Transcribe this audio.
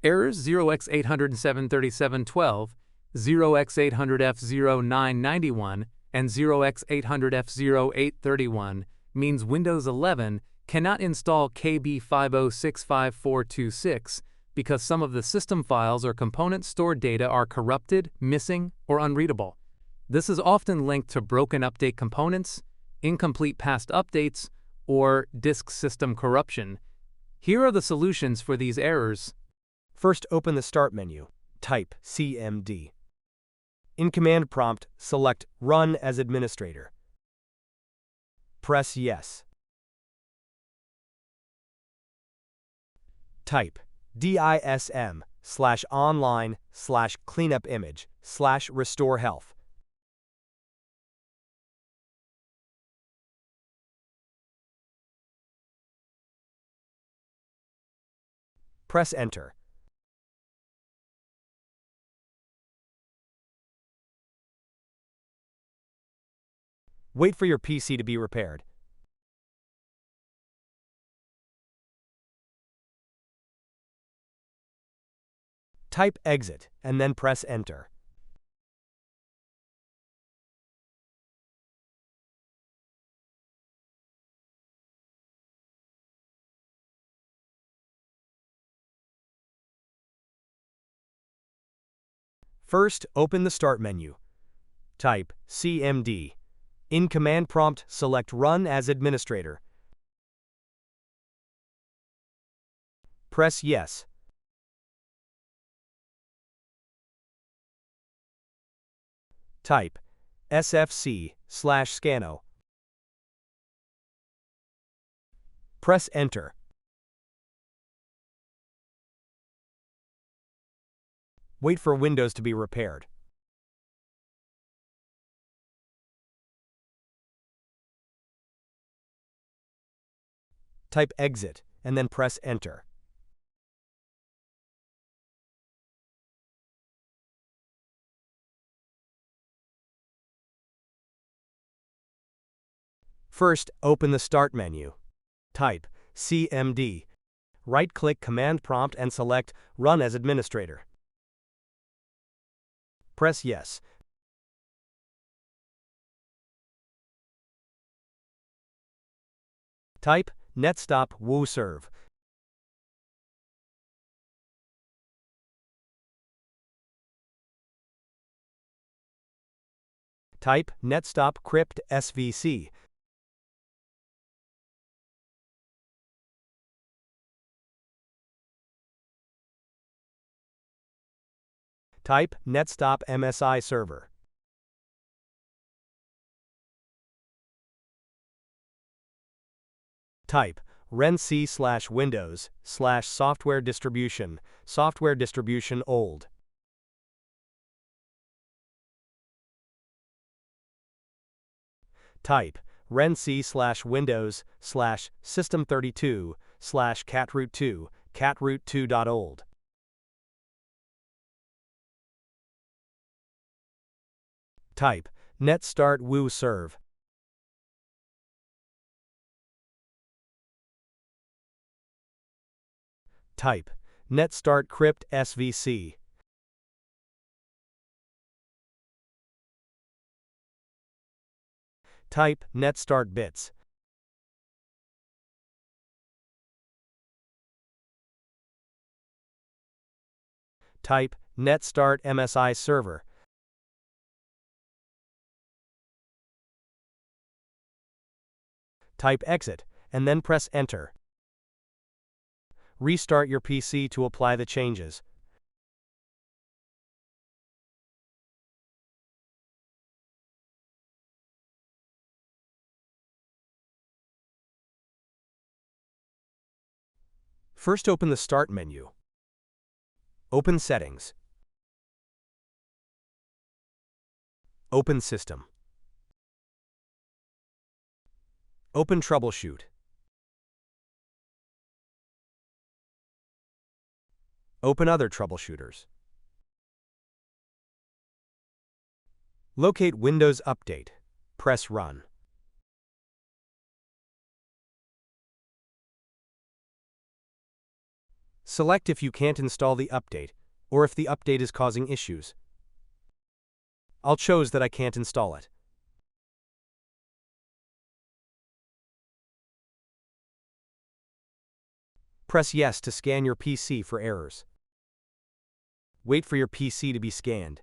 Errors 0x800f073712, 0x800f0991, and 0x800f0831 means Windows 11 cannot install KB5065426 because some of the system files or component stored data are corrupted, missing, or unreadable. This is often linked to broken update components, incomplete past updates, or disk system corruption. Here are the solutions for these errors. First, open the Start menu. Type CMD. In command prompt, select Run as Administrator. Press Yes. Type dism/online/cleanupimage/restore health. Press Enter. Wait for your PC to be repaired. Type Exit and then press Enter. First, open the Start menu. Type CMD. In command prompt, select Run as Administrator. Press Yes. Type sfc/scano. Press Enter. Wait for Windows to be repaired. Type Exit and then press Enter. First, open the Start menu. Type CMD. Right-click Command Prompt and select Run as Administrator. Press Yes. Type netstop woo-serve. Type netstop crypt svc. Type netstop msi server. Type renc/windows/software distribution old. Type renc/windows/system32/catroot2 catroot2.old. Type netstart woo-serve. Type netstart crypt svc. Type netstart bits. Type netstart msi server. Type Exit and then press Enter. Restart your PC to apply the changes. First, open the Start menu. Open Settings. Open System. Open Troubleshoot. Open Other Troubleshooters. Locate Windows Update. Press Run. Select if you can't install the update, or if the update is causing issues. I'll choose that I can't install it. Press Yes to scan your PC for errors. Wait for your PC to be scanned.